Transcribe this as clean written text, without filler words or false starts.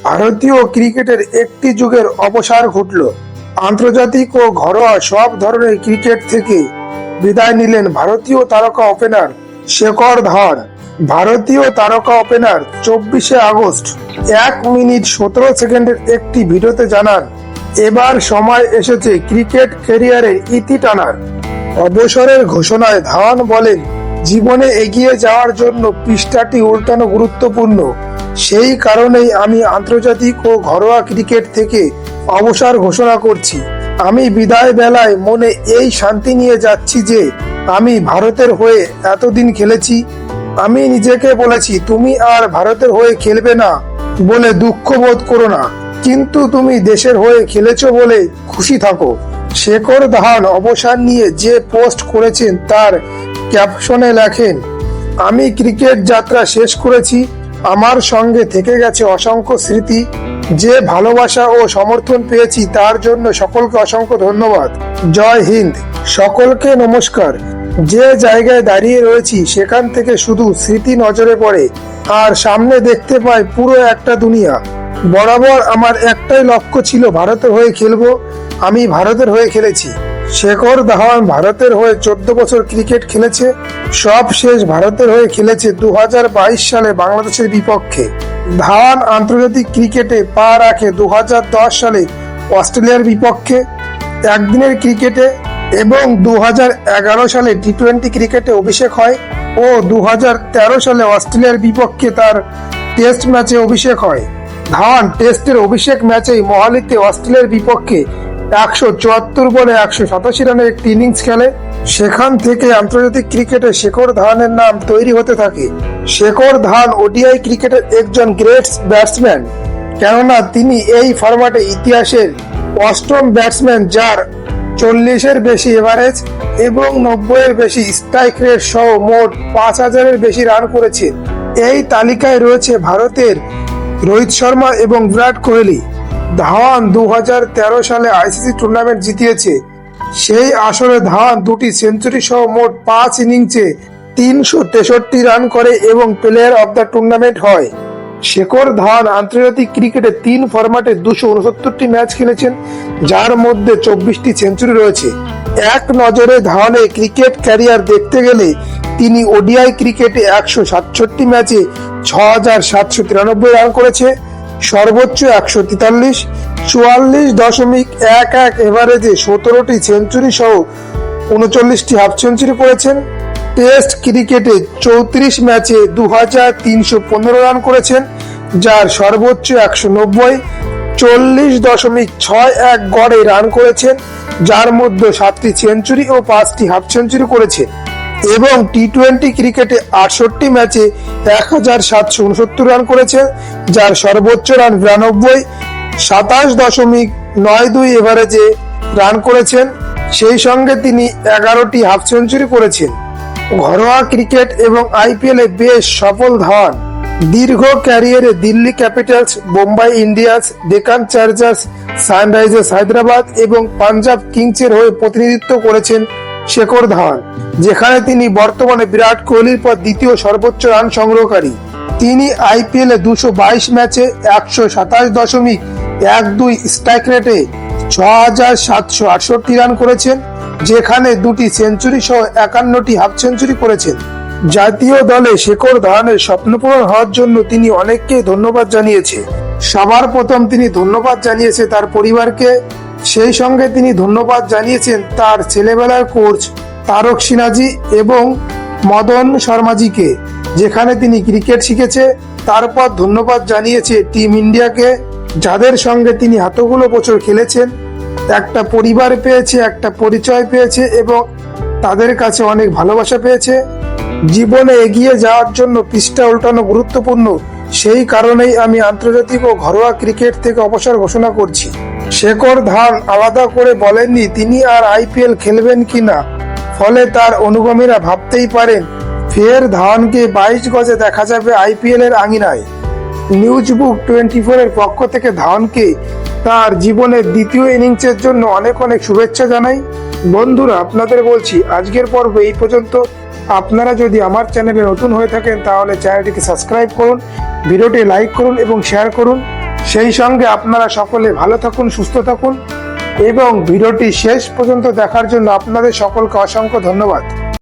ভারতীয় ক্রিকেটের একটি যুগের অবসান ঘটল। আন্তর্জাতিক ও ঘরোয়া সব ধরনের ক্রিকেট থেকে বিদায় নিলেন ভারতীয় তারকা ওপেনার শেখর ধাওয়ান। ভারতীয় তারকা ওপেনার 24শে আগস্ট 1 মিনিট 17 সেকেন্ডের একটি ভিডিওতে জানান, এবার সময় এসেছে ক্রিকেট ক্যারিয়ারের ইতি টানার। অবসরের ঘোষণায় ধাওয়ান বলেন, জীবনে এগিয়ে যাওয়ার জন্য পৃষ্ঠাটি উল্টানো গুরুত্বপূর্ণ। সেই কারণেই আমি আন্তর্জাতিক ও ঘরোয়া ক্রিকেট থেকে অবসর ঘোষণা করছি। আমি বিদায় বেলায় মনে এই শান্তি নিয়ে যাচ্ছি যে আমি ভারতের হয়ে এতদিন খেলেছি। আমি নিজেকে বলেছি, তুমি আর ভারতের হয়ে খেলবে না বলে দুঃখ বোধ করো না, কিন্তু তুমি দেশের হয়ে খেলেছো বলে খুশি থাকো। শেখর ধাওয়ান অবসর নিয়ে যে পোস্ট করেছেন তার ক্যাপশনে লেখেন, আমি ক্রিকেট যাত্রা শেষ করেছি, আমার সঙ্গে থেকে গেছে অসংখ্য স্মৃতি। যে ভালোবাসা ও সমর্থন পেয়েছি তার জন্য সকলকে অসংখ্য ধন্যবাদ। জয় হিন্দ। সকলকে নমস্কার। যে জায়গায় দাঁড়িয়ে রয়েছি সেখান থেকে শুধু স্মৃতি নজরে পড়ে, আর সামনে দেখতে পাই পুরো একটা দুনিয়া। বরাবর আমার একটাই লক্ষ্য ছিল, ভারতের হয়ে খেলবো। আমি ভারতের হয়ে খেলেছি। শেখর ধাওয়ান ভারতের হয়ে 14 বছর ক্রিকেট খেলেছে। সব শেষ ভারতের হয়ে খেলেছে 2022 সালে বাংলাদেশের বিপক্ষে। ধাওয়ান আন্তর্জাতিক ক্রিকেটে পা রাখে 2010 সালে অস্ট্রেলিয়ার বিপক্ষে একদিনের ক্রিকেটে, এবং 2011 সালে টি-20 ক্রিকেটে অভিষেক হয় ও 2013 সালে অস্ট্রেলিয়ার বিপক্ষে তার টেস্ট ম্যাচে অভিষেক হয়। ধাওয়ান টেস্টের অভিষেক ম্যাচেই মোহালিতে অস্ট্রেলিয়ার বিপক্ষে 174 বলে 187 রানের একটি ইনিংস খেলে। সেখান থেকে আন্তর্জাতিক ক্রিকেটে শেখর ধাওয়ানের নাম তৈরি হতে থাকে। শেখর ধাওয়ান ওডিআই ক্রিকেটের একজন গ্রেট ব্যাটসম্যান, কেননা তিনি এই ফরম্যাটে ইতিহাসের 8ম ব্যাটসম্যান যার 40-এর বেশি এভারেজ এবং 90-এর বেশি স্ট্রাইক রেট সহ মোট 5000-এর বেশি রান করেছেন। এই তালিকায় রয়েছে ভারতের রোহিত শর্মা এবং বিরাট কোহলি। ধাওয়ান 2013 সালে আইসিসি টুর্নামেন্ট জিতিয়েছে। সেই আসরে ধাওয়ান 2টি সেঞ্চুরি সহ মোট 5 ইনিংসে 363 রান করে এবং প্লেয়ার অব দ্য টুর্নামেন্ট হয়। শেখর ধাওয়ান আন্তর্জাতিক ক্রিকেটে 3 ফরম্যাটে 269টি ম্যাচ খেলেছেন, যার মধ্যে 24টি সেঞ্চুরি রয়েছে। এক নজরে ধাওয়ানের ক্রিকেট ক্যারিয়ার দেখতে গেলে তিনি ওডিআই ক্রিকেটে 167 ম্যাচে 6793 রান করেছে, সর্বোচ্চ 143, 44.11 এভারেজে 17টি সেঞ্চুরি সহ 39টি হাফ সেঞ্চুরি করেছেন। টেস্ট ক্রিকেটে 34 ম্যাচে 2315 রান করেছেন, যার সর্বোচ্চ 190, 40.61 গড়ে রান করেছেন, যার মধ্যে 7টি সেঞ্চুরি ও 5টি হাফ সেঞ্চুরি করেছেন। এবং টি-20 ক্রিকেটে 68 ম্যাচে 1769 রান করেছেন, যার সর্বোচ্চ রান 92, 27.92 এভারেজে রান করেছেন। সেই সঙ্গে তিনি 11টি হাফ সেঞ্চুরি করেছেন। ঘরোয়া ক্রিকেট এবং আইপিএলে বেশ সফল ধাওয়ান। দীর্ঘ ক্যারিয়ারে Delhi Capitals, Bombay Indians, Deccan chargers, Sunrisers Hyderabad এবং পাঞ্জাব কিংসের হয়ে প্রতিনিধিত্ব করেছেন শেখর ধাওয়ান, যেখানে তিনি বর্তমানে বিরাট কোহলির পর দ্বিতীয় সর্বোচ্চ রান সংগ্রহকারী। তিনি আইপিএলে 222 ম্যাচে 127.12 স্ট্রাইক রেটে 6768 রান করেছেন, যেখানে 2টি সেঞ্চুরি সহ 51টি হাফ সেঞ্চুরি করেছেন। জাতীয় দলে শেখর ধাওয়ানের স্বপ্ন পূরণ হওয়ার জন্য তিনি অনেককে ধন্যবাদ জানিয়েছে। সবার প্রথম তিনি ধন্যবাদ জানিয়েছে তার পরিবারকে, সেই সঙ্গে তিনি ধন্যবাদ জানিয়েছেন তার ছেলেবেলার কোচ তারক সিনহাজি এবং মদন শর্মাজিকে, যেখানে তিনি ক্রিকেট শিখেছে। তারপর ধন্যবাদ জানিয়েছে টিম ইন্ডিয়াকে, যাদের সঙ্গে তিনি এতগুলো বছর খেলেছেন। একটা পরিবার পেয়েছে, একটা পরিচয় পেয়েছে এবং তাদের কাছে অনেক ভালোবাসা পেয়েছে। জীবনে এগিয়ে যাওয়ার জন্য পৃষ্ঠা উল্টানো গুরুত্বপূর্ণ, সেই কারণেই আমি আন্তর্জাতিক ও ঘরোয়া ক্রিকেট থেকে অবসর ঘোষণা করছি। শেখর ধাওয়ান আলাদা করে বলেননি তিনি আর আইপিএল খেলবেন কিনা, ফলে তার অনুগামীরা ভাবতেই পারেন ফের ধাওয়ানকে 22 গজে দেখা যাবে আইপিএল এর আঙিনায়। নিউজ বুক 24 এর পক্ষ থেকে ধাওয়ানকে তার জীবনের দ্বিতীয় ইনিংসের জন্য অনেক অনেক শুভেচ্ছা জানাই। বন্ধুরা, আপনাদের বলছি আজকের পর্ব এই পর্যন্ত। আপনারা যদি আমার চ্যানেলে নতুন হয়ে থাকেন তাহলে চ্যানেলটিকে সাবস্ক্রাইব করুন, ভিডিওটি লাইক করুন এবং শেয়ার করুন। সেই সঙ্গে আপনারা সকলে ভালো থাকুন, সুস্থ থাকুন এবং ভিডিওটি শেষ পর্যন্ত দেখার জন্য আপনাদের সকলকে অসংখ্য ধন্যবাদ।